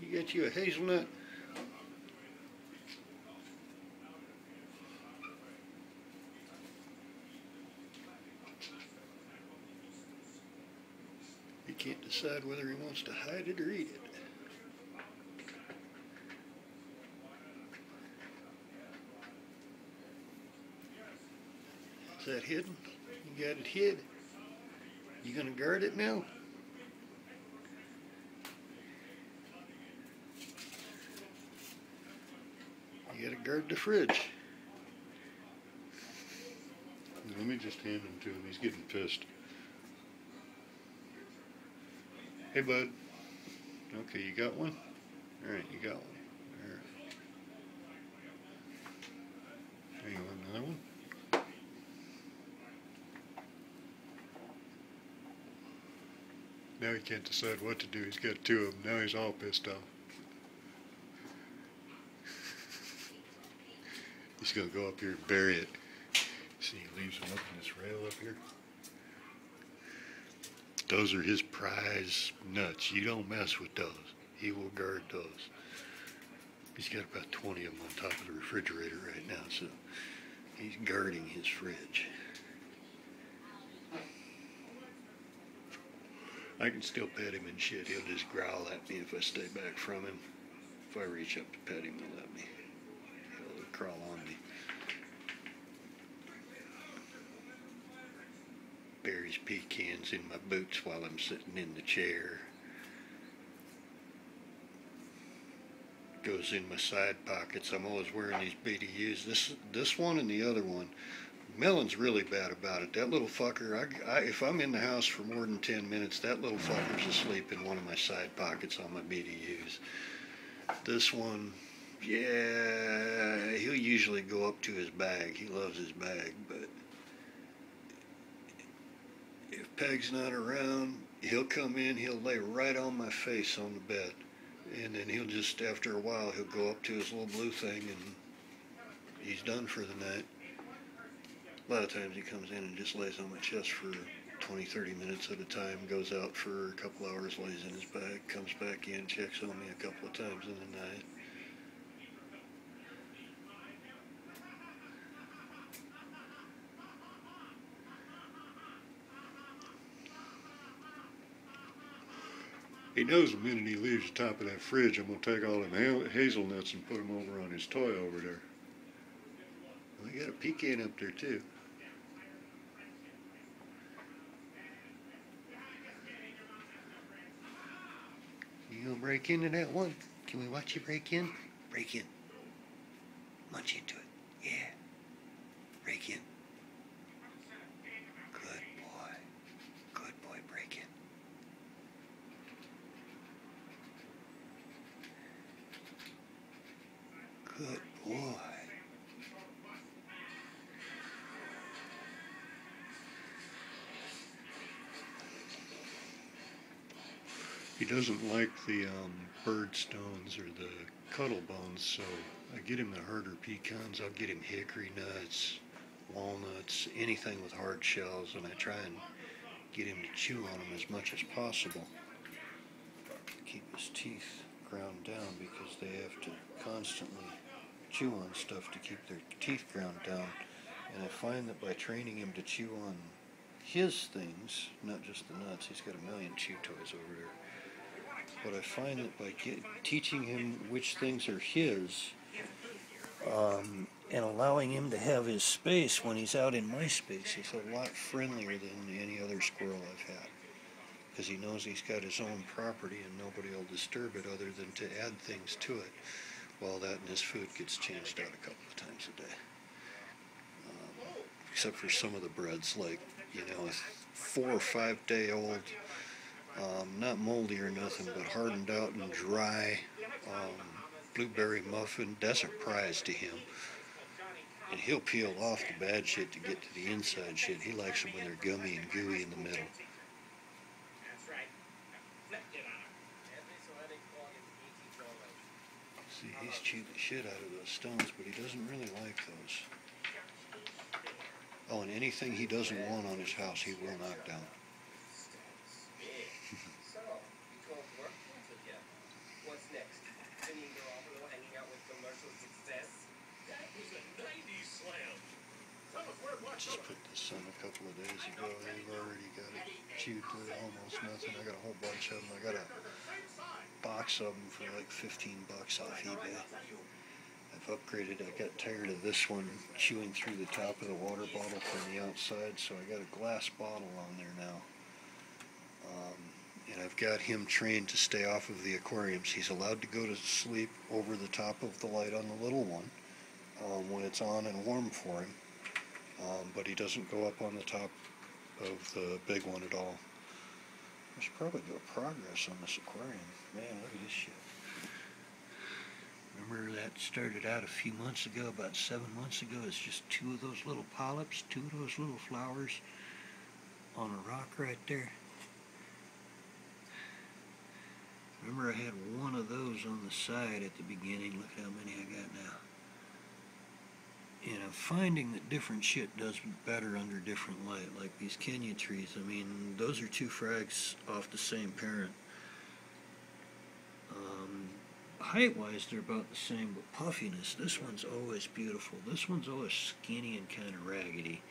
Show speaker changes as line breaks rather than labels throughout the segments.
You got you a hazelnut? He can't decide whether he wants to hide it or eat it. Is that hidden? You got it hid? You gonna guard it now? You gotta guard the fridge. Let me just hand him to him. He's getting pissed. Hey, bud. Okay, you got one? Alright, you got one. Alright. There you want another one? Now he can't decide what to do. He's got two of them. Now he's all pissed off. He's going to go up here and bury it. See, he leaves them up in this rail up here. Those are his prize nuts. You don't mess with those. He will guard those. He's got about 20 of them on top of the refrigerator right now, so he's guarding his fridge. I can still pet him and shit. He'll just growl at me if I stay back from him. If I reach up to pet him, he'll let me. He'll crawl on me. Buries pecans in my boots while I'm sitting in the chair. Goes in my side pockets. I'm always wearing these BDUs. This one and the other one. Melon's really bad about it. That little fucker, if I'm in the house for more than 10 minutes, that little fucker's asleep in one of my side pockets on my BDUs. This one, yeah, he'll usually go up to his bag. He loves his bag, but if Peg's not around, he'll come in, he'll lay right on my face on the bed. And then he'll just, after a while, he'll go up to his little blue thing and he's done for the night. A lot of times he comes in and just lays on my chest for 20-30 minutes at a time, goes out for a couple hours, lays in his bag, comes back in, checks on me a couple of times in the night. He knows the minute he leaves the top of that fridge, I'm going to take all them hazelnuts and put them over on his toy over there. We got a pecan up there too. You gonna break into that one? Can we watch you break in? Break in. Munch into it. Yeah. Break in. Good boy. Good boy, break in. Good boy. He doesn't like the bird stones or the cuddle bones, so I get him the harder pecans. I'll get him hickory nuts, walnuts, anything with hard shells, and I try and get him to chew on them as much as possible. Keep his teeth ground down because they have to constantly chew on stuff to keep their teeth ground down. And I find that by training him to chew on his things, not just the nuts, he's got a million chew toys over there. But I find that by teaching him which things are his, and allowing him to have his space when he's out in my space, he's a lot friendlier than any other squirrel I've had. Because he knows he's got his own property and nobody will disturb it other than to add things to it. While that and his food gets changed out a couple of times a day. Except for some of the breads, like, you know, a 4 or 5 day old, not moldy or nothing, but hardened out and dry blueberry muffin, that's a prize to him. And he'll peel off the bad shit to get to the inside shit. He likes them when they're gummy and gooey in the middle. See, he's chewed the shit out of those stones, but he doesn't really like those. Oh, and anything he doesn't want on his house, he will knock down.
So, you go work with him. What's next?
this on a couple of days ago, and we've already got it chewed to almost nothing. I got a whole bunch of them. I got a box of them for like $15 off eBay. I've upgraded. I got tired of this one chewing through the top of the water bottle from the outside, so I got a glass bottle on there now. And I've got him trained to stay off of the aquariums. He's allowed to go to sleep over the top of the light on the little one when it's on and warm for him, but he doesn't go up on the top of the big one at all. I should probably do a progress on this aquarium. Man, look at this shit. Remember that started out a few months ago, about 7 months ago. It's just 2 of those little polyps, 2 of those little flowers on a rock right there. Remember I had 1 of those on the side at the beginning. Look how many I got now. And I'm finding that different shit does better under different light, like these Kenya trees. I mean, those are 2 frags off the same parent. Height-wise, they're about the same, but puffiness, this one's always beautiful. This one's always skinny and kind of raggedy.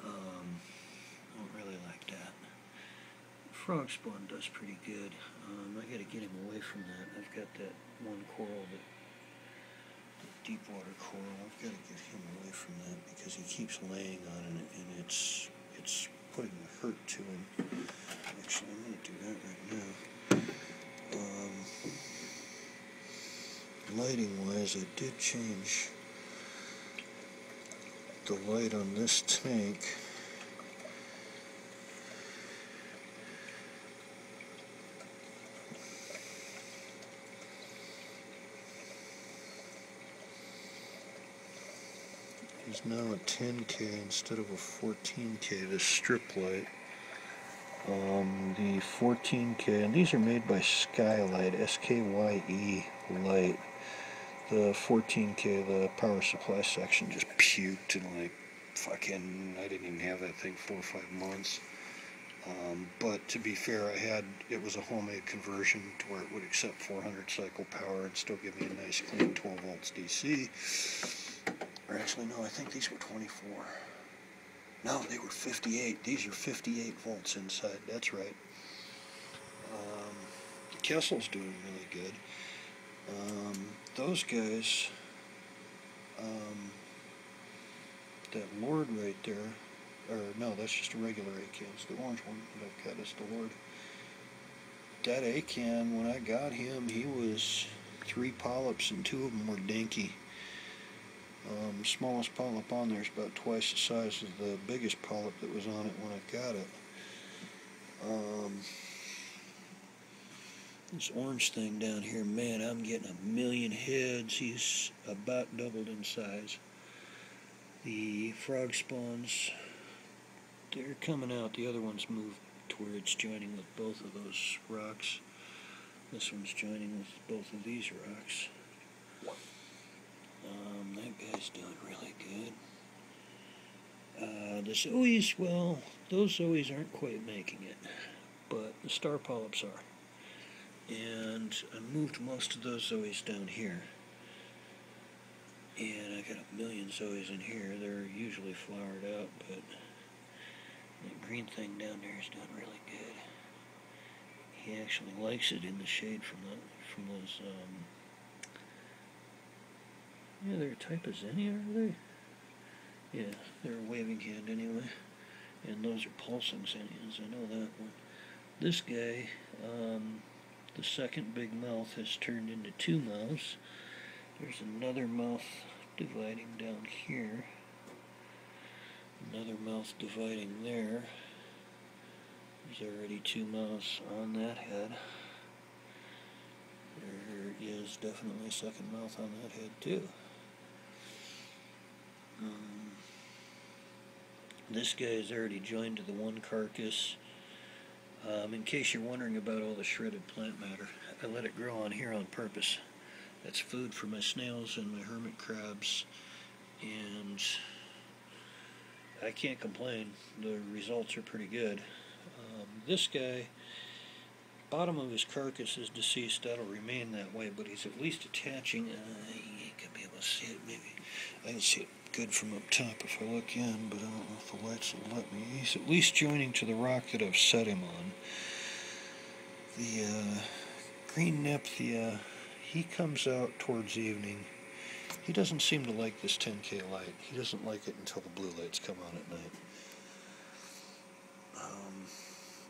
I don't really like that. Frog spawn does pretty good. I got to get him away from that. I've got that one coral, the deep water coral. I've got to get him away from that because he keeps laying on it, and it's putting a hurt to him. Actually, I'm going to do that right now. Lighting wise, I did change the light on this tank. It's now a 10K instead of a 14K, this strip light. The 14K, and these are made by Skylight, S-K-Y-E light. The 14K, the power supply section just puked in like fucking, I didn't even have that thing 4 or 5 months. But to be fair, it was a homemade conversion to where it would accept 400 cycle power and still give me a nice clean 12 volts DC. Or actually, no, I think these were 24. No, they were 58. These are 58 volts inside. That's right. Kessel's doing really good. Those guys, that Lord right there, or no, that's just a regular ACAN. It's the orange one that I've got is the Lord. That ACAN, when I got him, he was 3 polyps and 2 of them were dinky. Smallest polyp on there is about twice the size of the biggest polyp that was on it when I got it. This orange thing down here, man, I'm getting 1,000,000 heads. He's about doubled in size. The frog spawns, they're coming out. The other one's moved to where it's joining with both of those rocks. This one's joining with both of these rocks. That guy's doing really good. The zoes, well, those zoes aren't quite making it, but the star polyps are. And I moved most of those zoes down here. And I got 1,000,000 zoes in here. They're usually flowered out, but that green thing down there is doing really good. He actually likes it in the shade from those, yeah, they're a type of zinnia, are they? Yeah, they're a waving hand anyway. And those are pulsing zinnias, I know that one. This guy, the second big mouth has turned into 2 mouths. There's another mouth dividing down here. Another mouth dividing there. There's already 2 mouths on that head. There is definitely a second mouth on that head too. This guy is already joined to the one carcass. In case you're wondering about all the shredded plant matter, I let it grow on here on purpose. That's food for my snails and my hermit crabs, and I can't complain. The results are pretty good. This guy, bottom of his carcass is deceased. That'll remain that way, but he's at least attaching. You can be able to see it, maybe. I can see it good from up top if I look in, but I don't know if the lights will let me. He's at least joining to the rock that I've set him on. The green nymph, he comes out towards evening. He doesn't seem to like this 10K light. He doesn't like it until the blue lights come on at night.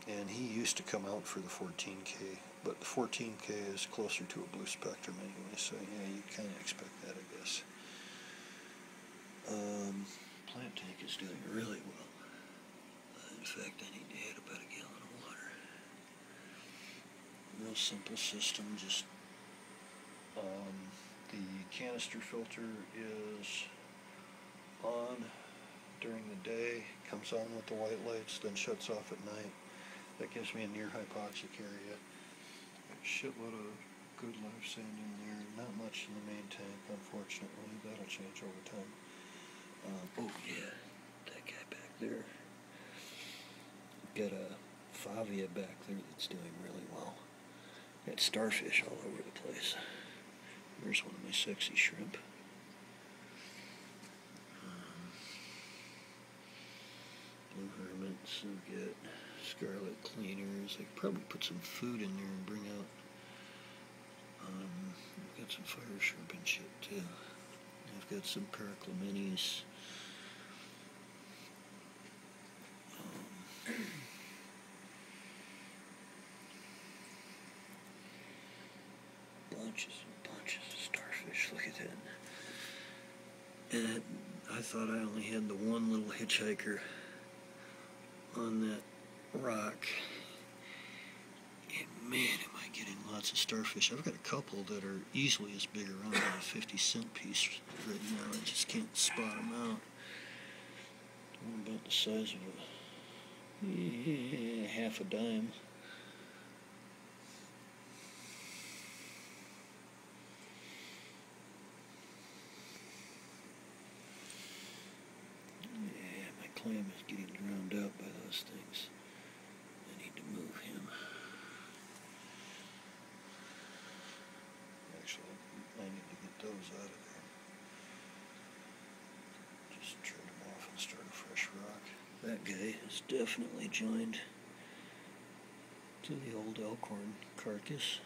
And he used to come out for the 14K, but the 14K is closer to a blue spectrum anyway, so yeah, you kind of expect that, I guess. Plant tank is doing really well. In fact, I need to add about a gallon of water. Real simple system, just the canister filter is on during the day, comes on with the white lights, then shuts off at night. That gives me a near hypoxic area. A shitload of good live sand in there. Not much in the main tank, unfortunately. That'll change over time. Oh yeah, that guy back there. Got a Favia back there that's doing really well. Got starfish all over the place. There's one of my sexy shrimp. Blue hermits, I've got scarlet cleaners. I could probably put some food in there and bring out. I've got some fire shrimp and shit too. I've got some periclaminis. Bunches and bunches of starfish. Look at that. And I thought I only had the one little hitchhiker on that rock. And man, am I getting lots of starfish. I've got a couple that are easily as big around as a 50-cent piece right now. I just can't spot them out. One about the size of a half a dime. Yeah, my clam is getting drowned out by those things. I need to move him. Actually, I need to get those out of there. Just turn them off and start a fresh rock. That guy has definitely joined to the old elkhorn carcass.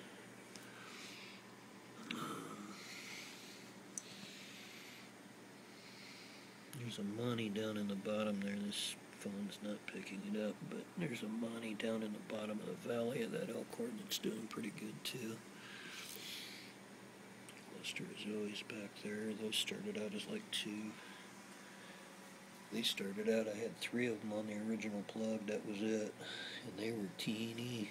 There's a money down in the bottom there. This phone's not picking it up, but there's a money down in the bottom of the valley of that elkhorn that's doing pretty good too. Cluster is always back there. Those started out as like 2. They started out, I had 3 of them on the original plug, that was it. And they were teeny.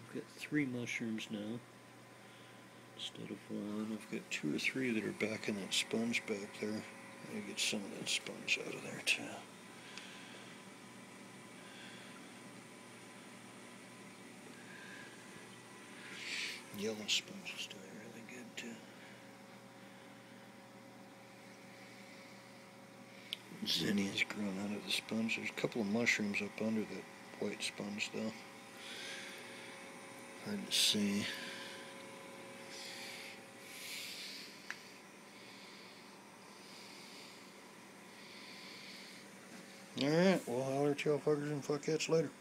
I've got 3 mushrooms now instead of 1. I've got 2 or 3 that are back in that sponge back there. I gotta get some of that sponge out of there too. Yellow sponge is doing really good too. Zinnia's growing out of the sponge. There's a couple of mushrooms up under that white sponge though. Hard to see. Alright, well, holler at y'all fuckers and fuckheads later.